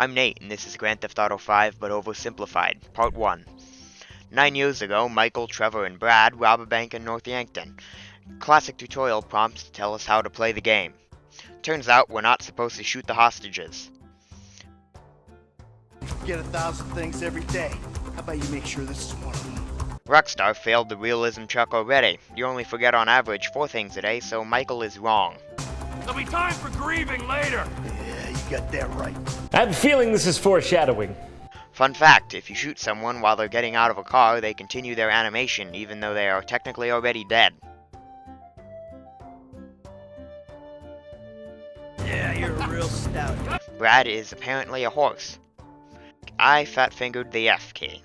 I'm Nate, and this is Grand Theft Auto 5, but oversimplified, Part 1. 9 years ago, Michael, Trevor, and Brad rob a bank in North Yankton. Classic tutorial prompts to tell us how to play the game. Turns out we're not supposed to shoot the hostages. Get 1,000 things every day. How about you make sure this is one of them? Rockstar failed the realism check already. You only forget on average 4 things a day, so Michael is wrong. There'll be time for grieving later. Yeah, you got that right. I have a feeling this is foreshadowing. Fun fact, if you shoot someone while they're getting out of a car, they continue their animation even though they are technically already dead. Yeah, you're a real stout. Brad is apparently a horse. I fat-fingered the F key.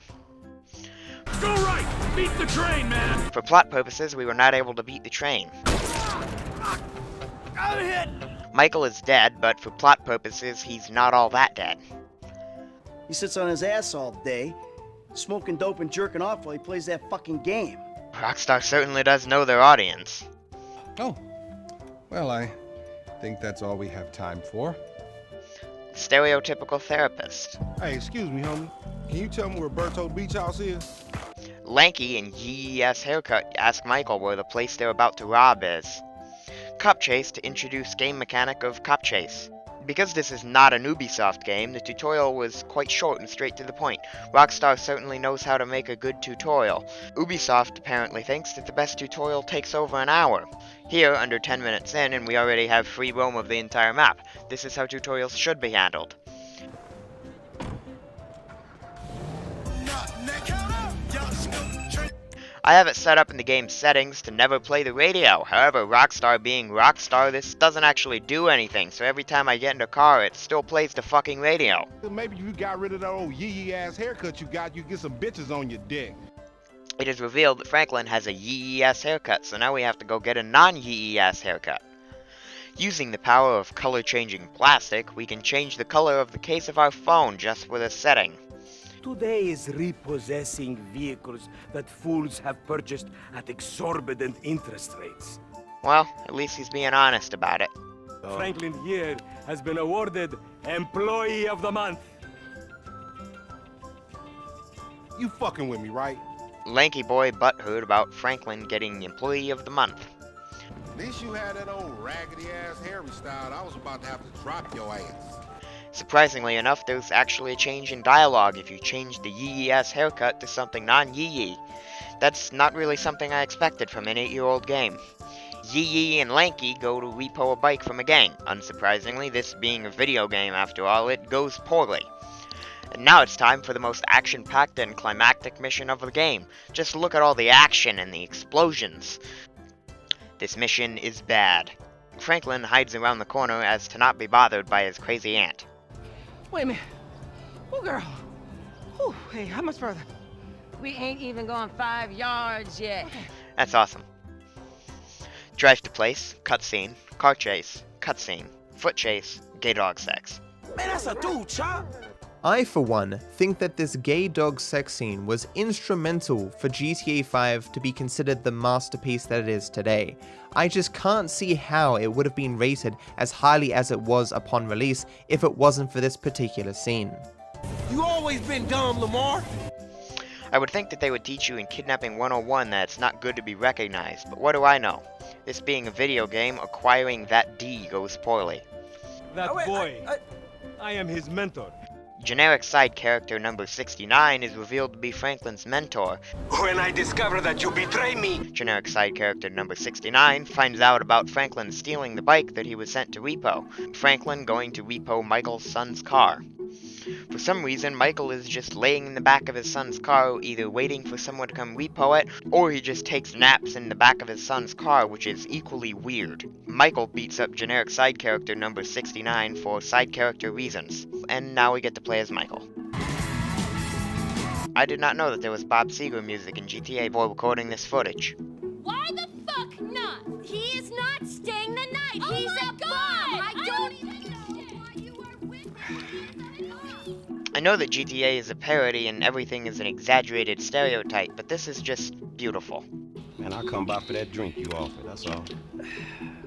Go right! Beat the train, man! For plot purposes, we were not able to beat the train. I'm hit! Michael is dead, but for plot purposes, he's not all that dead. He sits on his ass all day, smoking dope and jerking off while he plays that fucking game. Rockstar certainly does know their audience. Oh, well, I think that's all we have time for. Stereotypical therapist. Hey, excuse me, homie. Can you tell me where Berto Beach House is? Lanky and yee-ass haircut ask Michael where the place they're about to rob is. Cop Chase to introduce game mechanic of Cop Chase. Because this is not an Ubisoft game, the tutorial was quite short and straight to the point. Rockstar certainly knows how to make a good tutorial. Ubisoft apparently thinks that the best tutorial takes over an hour. Here, under 10 minutes in, and we already have free roam of the entire map. This is how tutorials should be handled. I have it set up in the game's settings to never play the radio. However, Rockstar being Rockstar, this doesn't actually do anything, so every time I get in a car, it still plays the fucking radio. Maybe you got rid of that old yee-ass haircut you got, you get some bitches on your dick. It is revealed that Franklin has a yee-ass haircut, so now we have to go get a non-yee-ass haircut. Using the power of color-changing plastic, we can change the color of the case of our phone just with a setting. Today is repossessing vehicles that fools have purchased at exorbitant interest rates. Well, at least he's being honest about it. Franklin here has been awarded Employee of the Month. You fucking with me, right? Lanky boy butthurt about Franklin getting Employee of the Month. At least you had that old raggedy-ass Harry style. I was about to have to drop your ass. Surprisingly enough, there's actually a change in dialogue if you change the yee-ass haircut to something non-yee-yee. That's not really something I expected from an 8-year-old game. Yee-yee and Lanky go to repo a bike from a gang. Unsurprisingly, this being a video game after all, it goes poorly. And now it's time for the most action-packed and climactic mission of the game. Just look at all the action and the explosions. This mission is bad. Franklin hides around the corner as to not be bothered by his crazy aunt. Wait a minute. Oh, girl. Oh, hey, how much further? We ain't even gone 5 yards yet. That's awesome. Drive to place, cutscene, car chase, cutscene, foot chase, gay dog sex. Man, that's a dude, chop. I, for one, think that this gay dog sex scene was instrumental for GTA 5 to be considered the masterpiece that it is today. I just can't see how it would have been rated as highly as it was upon release if it wasn't for this particular scene. You always been dumb, Lamar. I would think that they would teach you in Kidnapping 101 that it's not good to be recognized, but what do I know? This being a video game, acquiring that D goes poorly. That boy, I am his mentor. Generic side character number 69 is revealed to be Franklin's mentor. When I discover that you betray me. Generic side character number 69 finds out about Franklin stealing the bike that he was sent to repo. Franklin going to repo Michael's son's car. For some reason, Michael is just laying in the back of his son's car, either waiting for someone to come repo it, or he just takes naps in the back of his son's car, which is equally weird. Michael beats up generic side character number 69 for side character reasons, and now we get to play as Michael. I did not know that there was Bob Seger music in GTA before recording this footage. Why the fuck not? He is not staying the night. Oh He's a bum. I don't even know why you are with me. I know that GTA is a parody and everything is an exaggerated stereotype, but this is just beautiful. Man, I'll come by for that drink you offered, that's all.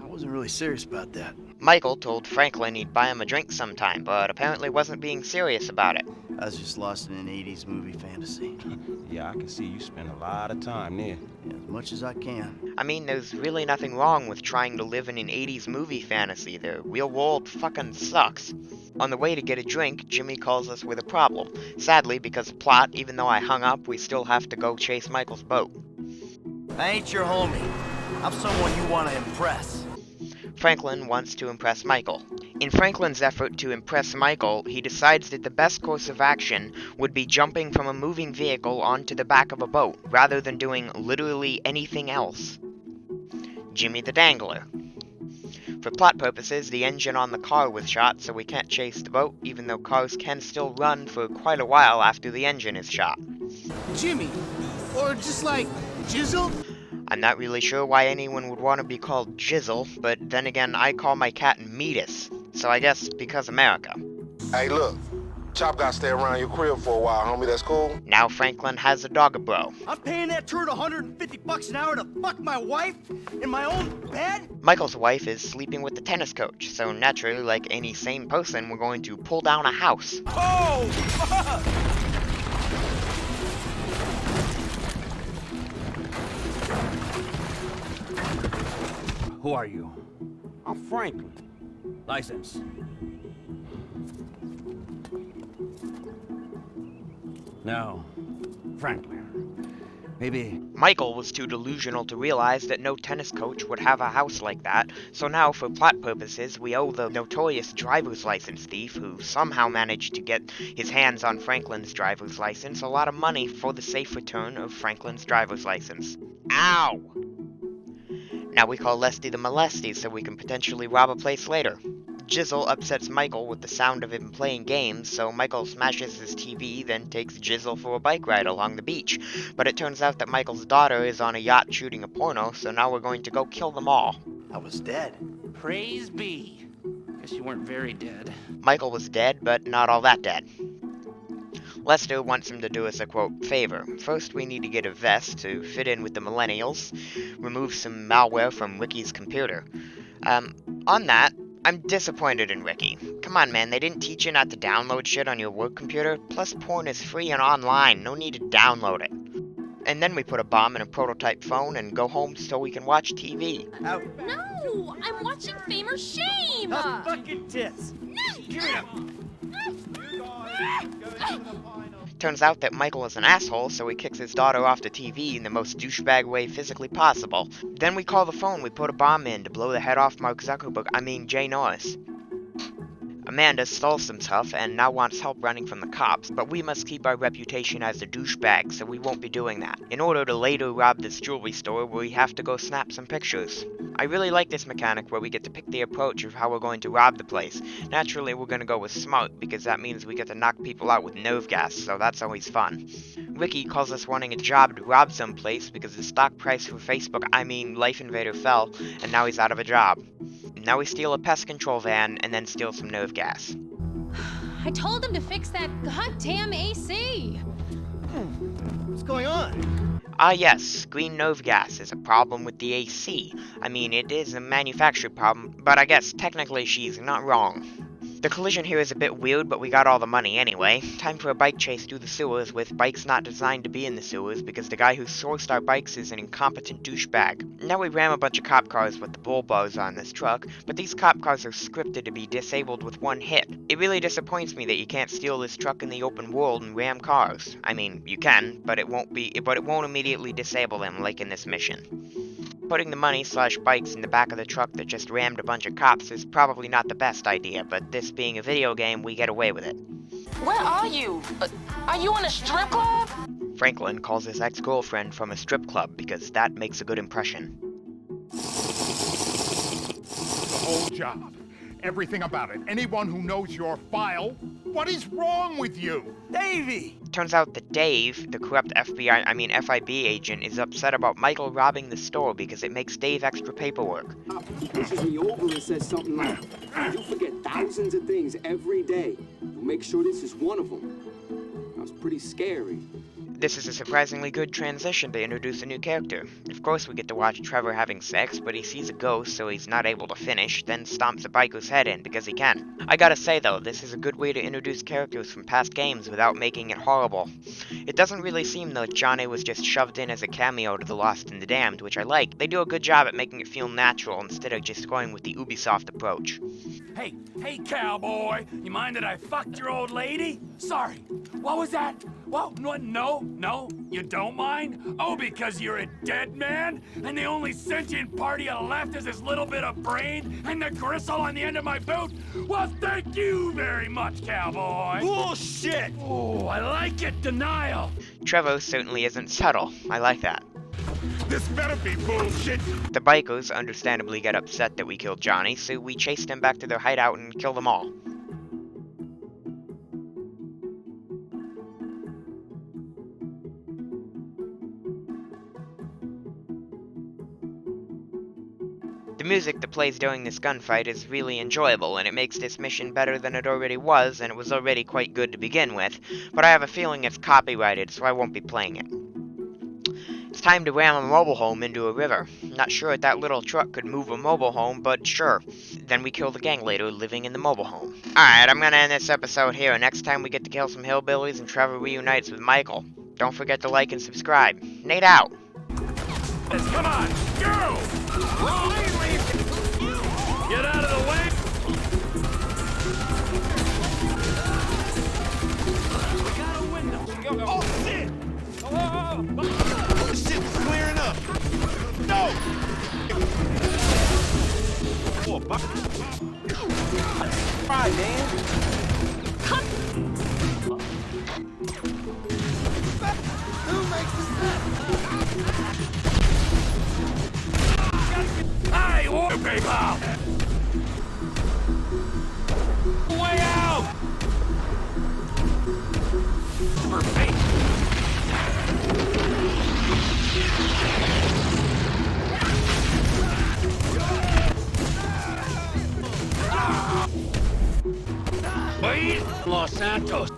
I wasn't really serious about that. Michael told Franklin he'd buy him a drink sometime, but apparently wasn't being serious about it. I was just lost in an 80s movie fantasy. Yeah, I can see you spend a lot of time there. As much as I can. I mean, there's really nothing wrong with trying to live in an 80s movie fantasy. The real world fucking sucks. On the way to get a drink, Jimmy calls us with a problem. Sadly, because of plot, even though I hung up, we still have to go chase Michael's boat. I ain't your homie. I'm someone you want to impress. Franklin wants to impress Michael. In Franklin's effort to impress Michael, he decides that the best course of action would be jumping from a moving vehicle onto the back of a boat, rather than doing literally anything else. Jimmy the Dangler. For plot purposes, the engine on the car was shot, so we can't chase the boat, even though cars can still run for quite a while after the engine is shot. Jimmy, or just like Jizzle? I'm not really sure why anyone would want to be called Jizzle, but then again, I call my cat Meatus, so I guess because America. Hey, look. Chop got to stay around your crib for a while, homie. That's cool? Now Franklin has a dog-a-bro. I'm paying that turd $150 an hour to fuck my wife in my own bed? Michael's wife is sleeping with the tennis coach, so naturally, like any sane person, we're going to pull down a house. Oh! Who are you? I'm Franklin. License. No, Franklin. Maybe. Michael was too delusional to realize that no tennis coach would have a house like that, so now for plot purposes we owe the notorious driver's license thief who somehow managed to get his hands on Franklin's driver's license a lot of money for the safe return of Franklin's driver's license. Ow! Now we call Lesty the Molesty so we can potentially rob a place later. Jizzle upsets Michael with the sound of him playing games, so Michael smashes his TV, then takes Jizzle for a bike ride along the beach. But it turns out that Michael's daughter is on a yacht shooting a porno, so now we're going to go kill them all. I was dead. Praise be. Guess you weren't very dead. Michael was dead, but not all that dead. Lester wants him to do us a, quote, favor. First, we need to get a vest to fit in with the millennials, remove some malware from Ricky's computer. On that, I'm disappointed in Ricky. Come on, man, they didn't teach you not to download shit on your work computer? Plus, porn is free and online, no need to download it. And then we put a bomb in a prototype phone and go home so we can watch TV. Out. No, I'm watching Fame or Shame. How's fucking tits? Give it up. Turns out that Michael is an asshole, so he kicks his daughter off the TV in the most douchebag way physically possible. Then we call the phone we put a bomb in to blow the head off Mark Zuckerberg, Jay Norris. Amanda stole some stuff and now wants help running from the cops, but we must keep our reputation as a douchebag, so we won't be doing that. In order to later rob this jewelry store, we have to go snap some pictures. I really like this mechanic where we get to pick the approach of how we're going to rob the place. Naturally, we're going to go with smart, because that means we get to knock people out with nerve gas, so that's always fun. Ricky calls us wanting a job to rob some place because the stock price for Facebook, Life Invader fell, and now he's out of a job. Now we steal a pest control van and then steal some nerve gas. I told him to fix that goddamn AC. What's going on? Yes, green nerve gas is a problem with the AC. It is a manufactured problem, but I guess technically she's not wrong. The collision here is a bit weird, but we got all the money anyway. Time for a bike chase through the sewers with bikes not designed to be in the sewers because the guy who sourced our bikes is an incompetent douchebag. Now we ram a bunch of cop cars with the bull bars on this truck, but these cop cars are scripted to be disabled with one hit. It really disappoints me that you can't steal this truck in the open world and ram cars. You can, but it won't immediately disable them like in this mission. Putting the money/bikes in the back of the truck that just rammed a bunch of cops is probably not the best idea, but this being a video game, we get away with it. Where are you? Are you in a strip club? Franklin calls his ex-girlfriend from a strip club because that makes a good impression. The whole job. Everything about it. Anyone who knows your file. What is wrong with you? Davey! Turns out that Dave, the corrupt FIB agent, is upset about Michael robbing the store because it makes Dave extra paperwork. He pushes me over and says something like, "You forget thousands of things every day. We'll make sure this is one of them." That was pretty scary. This is a surprisingly good transition to introduce a new character. Of course we get to watch Trevor having sex, but he sees a ghost so he's not able to finish, then stomps a biker's head in because he can. I gotta say though, this is a good way to introduce characters from past games without making it horrible. It doesn't really seem that Johnny was just shoved in as a cameo to The Lost and the Damned, which I like. They do a good job at making it feel natural instead of just going with the Ubisoft approach. Hey, cowboy, you mind that I fucked your old lady? Sorry, what was that? Well, no, you don't mind? Oh, because you're a dead man? And the only sentient part you left is this little bit of brain and the gristle on the end of my boot? Well, thank you very much, cowboy. Bullshit! Oh, I like it, denial. Trevor certainly isn't subtle. I like that. This better be bullshit. The bikers understandably get upset that we killed Johnny, so we chase them back to their hideout and kill them all. The music that plays during this gunfight is really enjoyable, and it makes this mission better than it already was, and it was already quite good to begin with, but I have a feeling it's copyrighted, so I won't be playing it. It's time to ram a mobile home into a river. Not sure if that little truck could move a mobile home, but sure. Then we kill the gang leader living in the mobile home. Alright, I'm gonna end this episode here. Next time we get to kill some hillbillies and Trevor reunites with Michael. Don't forget to like and subscribe. Nate out! Come on, go! Get out of the way! We got a window. Oh, shit! This shit was clearing up. No! Right, man. Who makes the Hey, war people! Way out! Wait! Los Santos.